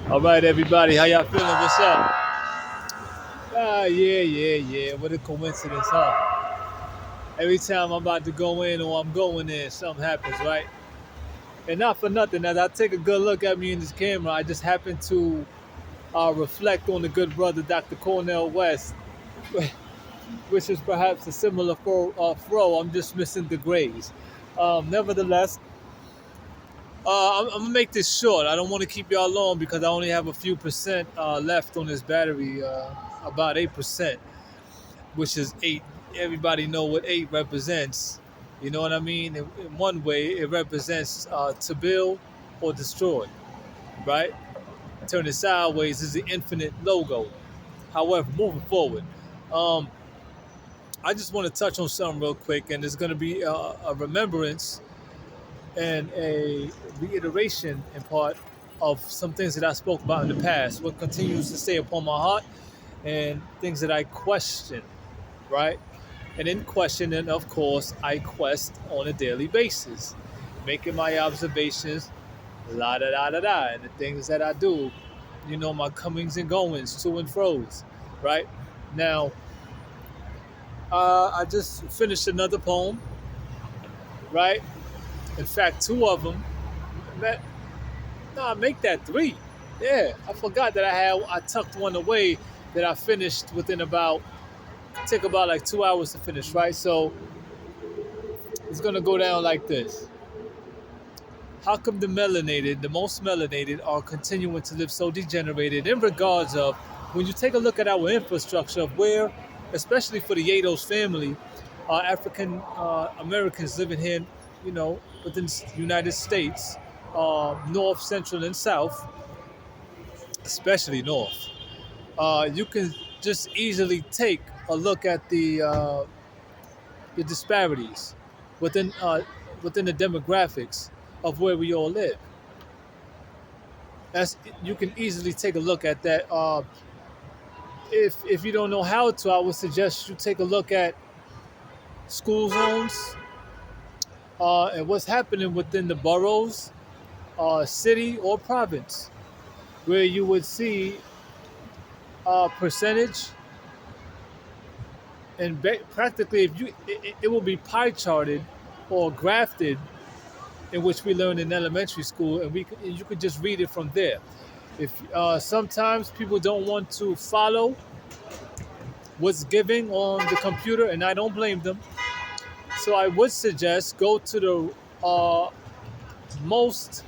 All right, everybody, how y'all feeling? What's up? Yeah. What a coincidence, huh? Every time I'm about to go in or I'm going in, something happens, right? And not for nothing, as I take a good look at me in this camera, I just happen to reflect on the good brother, Dr. Cornell West, which is perhaps a similar fro. I'm just missing the grays. Nevertheless, I'm gonna make this short. I don't want to keep y'all long because I only have a few percent left on this battery, about 8%, which is eight. Everybody know what eight represents. You know what I mean? In one way, it represents to build or destroy, right? Turn it sideways is the infinite logo. However, moving forward, um, I just want to touch on something real quick, and it's going to be a remembrance and a reiteration in part of some things that I spoke about in the past, what continues to stay upon my heart, and things that I question, right? And in questioning, of course, I quest on a daily basis, making my observations, la da da da da, and the things that I do, my comings and goings, to and fro's, right? Now, I just finished another poem, right? In fact, two of them. No, make that three. Yeah, I forgot that I tucked one away that I finished within about take about like 2 hours to finish, right? So it's gonna go down like this. How come the most melanated, are continuing to live so degenerated in regards of when you take a look at our infrastructure of where, especially for the Yados family, African Americans living here, within the United States, North, Central, and South, especially North, you can just easily take a look at the disparities within within the demographics of where we all live. That's You can easily take a look at that. If you don't know how to, I would suggest you take a look at school zones and what's happening within the boroughs, city or province, where you would see percentage and practically if you it will be pie charted or grafted in which we learn in elementary school, and you could just read it from there. If sometimes people don't want to follow what's giving on the computer, and I don't blame them, so I would suggest go to the most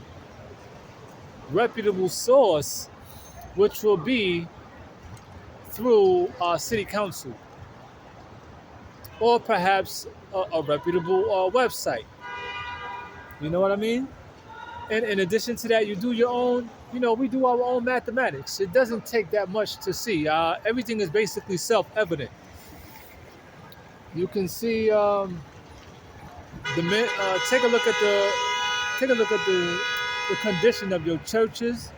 reputable source, which will be through city council or perhaps a reputable website. You know what I mean? And in addition to that, you do your own, we do our own mathematics. It doesn't take that much to see. Everything is basically self-evident. You can see take a look at the condition of your churches,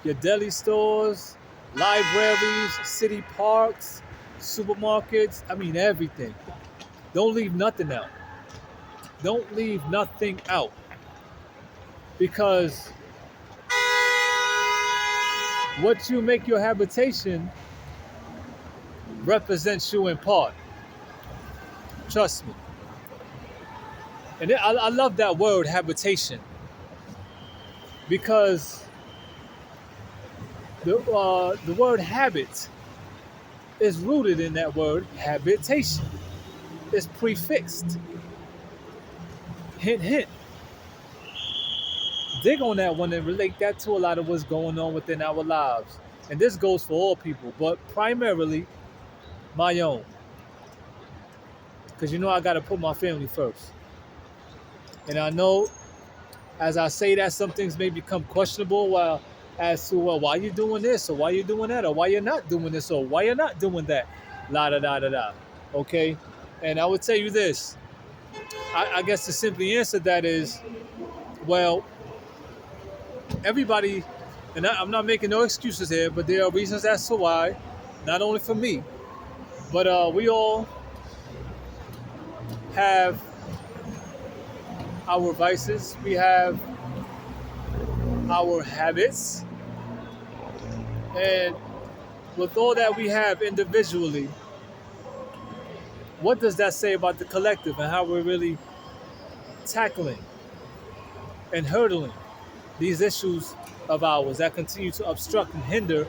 your deli stores, libraries, city parks, supermarkets. I mean everything. Don't leave nothing out. Don't leave nothing out because what you make your habitation represents you in part. Trust me. And I love that word habitation because the word habit is rooted in that word habitation. It's prefixed. Hint, hint. Dig on that one and relate that to a lot of what's going on within our lives. And this goes for all people, but primarily my own. Because I got to put my family first. And I know as I say that, some things may become questionable as to, well, why you doing this or why you doing that or why you're not doing this or why you're not doing that. La da da da da. Okay? And I would tell you this. I guess to simply answer that is, well, everybody, and I'm not making no excuses here, but there are reasons as to why, not only for me, but we all have our vices, we have our habits, And with all that we have individually, what does that say about the collective and how we're really tackling and hurdling these issues of ours that continue to obstruct and hinder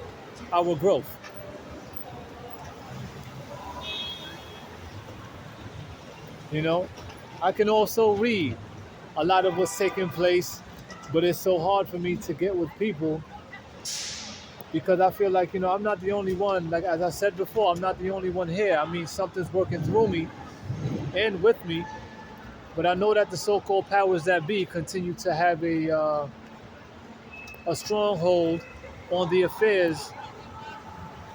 our growth? You know, I can also read a lot of what's taking place, but it's so hard for me to get with people because I feel like, I'm not the only one. Like, as I said before, I'm not the only one here. I mean, something's working through me and with me, but I know that the so called powers that be continue to have a stronghold on the affairs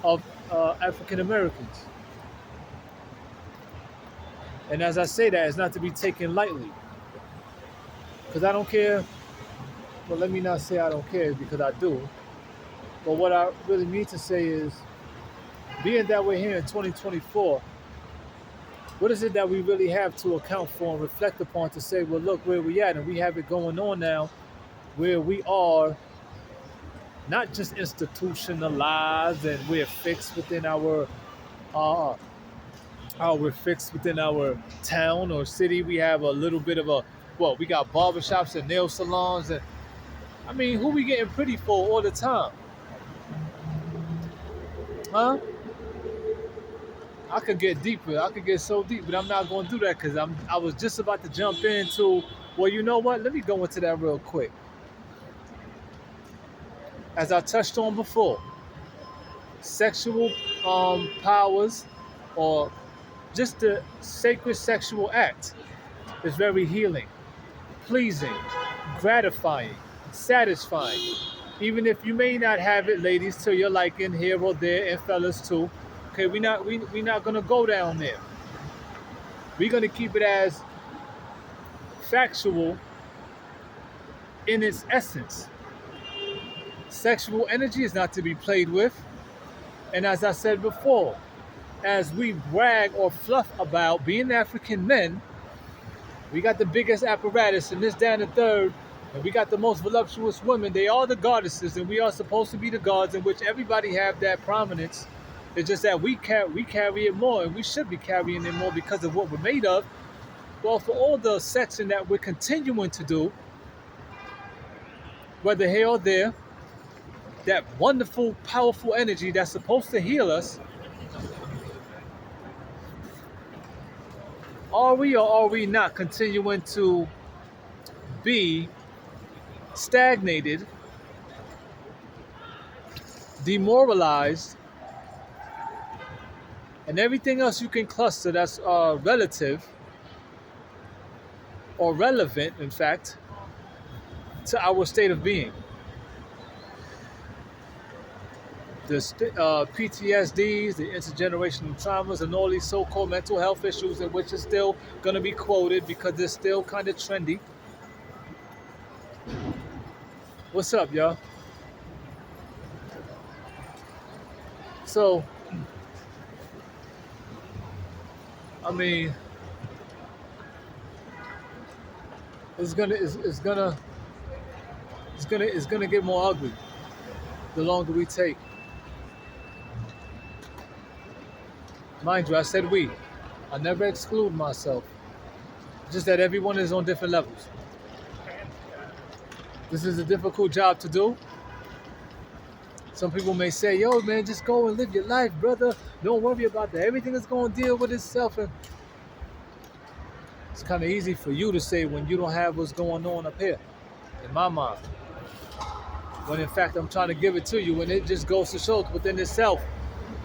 of African Americans. And as I say that, it's not to be taken lightly because I don't care. Well, let me not say I don't care because I do. But what I really mean to say is, being that we're here in 2024, what is it that we really have to account for and reflect upon to say, well, look where we at, and we have it going on now, where we are not just institutionalized and uh, we're fixed within our town or city. We have a little bit of we got barbershops and nail salons, and I mean, who we getting pretty for all the time, huh? I could get deeper. I could get so deep, but I'm not going to do that because I was just about to jump into. Well, you know what? Let me go into that real quick. As I touched on before, sexual powers, or just the sacred sexual act, is very healing, pleasing, gratifying, satisfying. Even if you may not have it, ladies, to your liking here or there, and fellas too. Okay, we not gonna go down there. We're gonna keep it as factual in its essence. Sexual energy is not to be played with. And as I said before, as we brag or fluff about being African men, we got the biggest apparatus and this, that, and the third, and we got the most voluptuous women. They are the goddesses, and we are supposed to be the gods in which everybody have that prominence. It's just that we carry it more, and we should be carrying it more because of what we're made of. Well, for all the sexing that we're continuing to do, whether here or there, that wonderful, powerful energy that's supposed to heal us, are we or are we not continuing to be stagnated, demoralized, and everything else you can cluster that's relative or relevant, in fact, to our state of being? The PTSDs, the intergenerational traumas, and all these so-called mental health issues, in which is still going to be quoted because it's still kind of trendy. What's up, y'all? So, I mean, it's gonna get more ugly the longer we take. Mind you, I said we. I never exclude myself. Just that everyone is on different levels. This is a difficult job to do. Some people may say, yo, man, just go and live your life, brother. Don't worry about that. Everything is going to deal with itself. And it's kind of easy for you to say when you don't have what's going on up here, in my mind. When in fact, I'm trying to give it to you, and it just goes to show within itself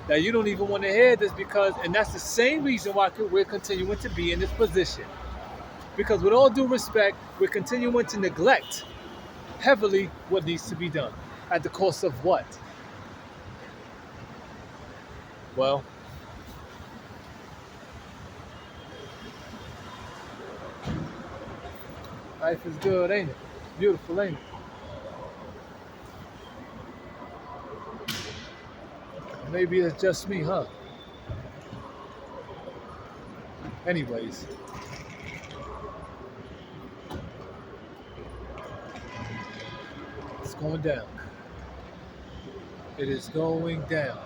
that you don't even want to hear this because, and that's the same reason why we're continuing to be in this position. Because with all due respect, we're continuing to neglect heavily what needs to be done. At the cost of what? Well, life is good, ain't it? Beautiful, ain't it? Maybe it's just me, huh? Anyways, it's going down. It is going down.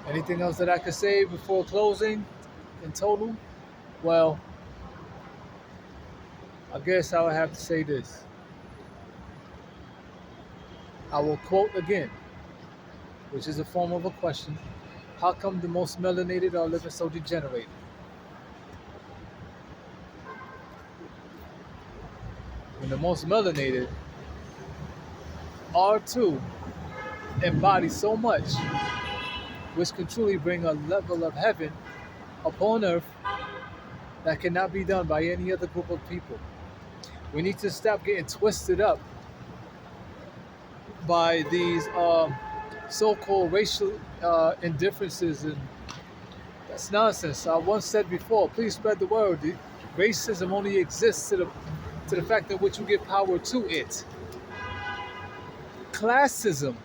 Anything else that I could say before closing in total? Well, I guess I would have to say this. I will quote again, which is a form of a question. How come the most melanated are living so degenerated? When the most melanated are too embody so much, which can truly bring a level of heaven upon earth that cannot be done by any other group of people. We need to stop getting twisted up by these so-called racial indifferences, and that's nonsense. I once said before, please spread the word. Racism only exists to the fact in which you give power to it. Classism,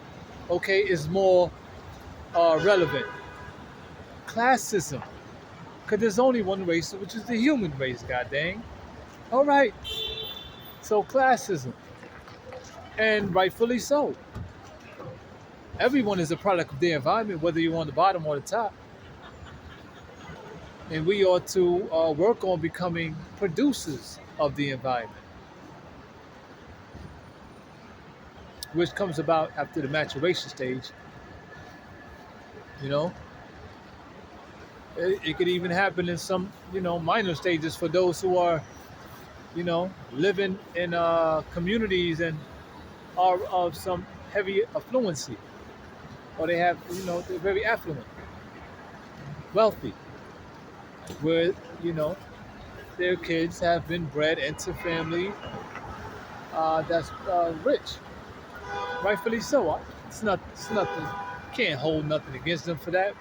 okay, is more relevant. Classism, because there's only one race, which is the human race. God dang. All right. So classism, and rightfully so. Everyone is a product of their environment, whether you're on the bottom or the top. And we ought to work on becoming producers of the environment, which comes about after the maturation stage. You know, it could even happen in some, minor stages for those who are, living in communities and are of some heavy affluency, or they have, they're very affluent, wealthy, where, their kids have been bred into family that's rich, rightfully so. It's nothing. Can't hold nothing against them for that.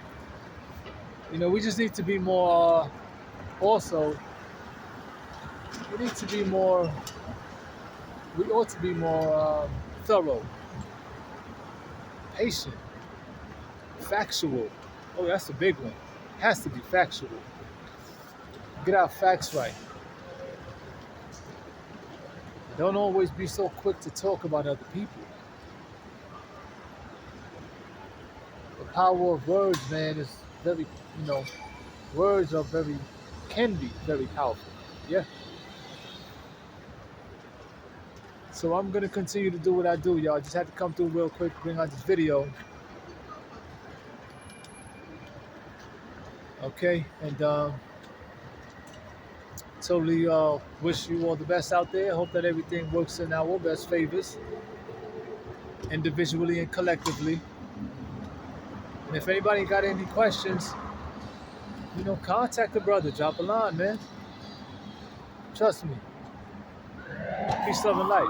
We just need to be more. Also, we need to be more. We ought to be more thorough, patient, factual. Oh, that's a big one. Has to be factual. Get our facts right. Don't always be so quick to talk about other people. The power of words, man, is very, words are can be very powerful. Yeah. So I'm gonna continue to do what I do, y'all. Just had to come through real quick, bring out this video. Okay, and totally wish you all the best out there. Hope that everything works in our best favors, individually and collectively. And if anybody got any questions, contact the brother. Drop a line, man. Trust me. Peace, love, and light.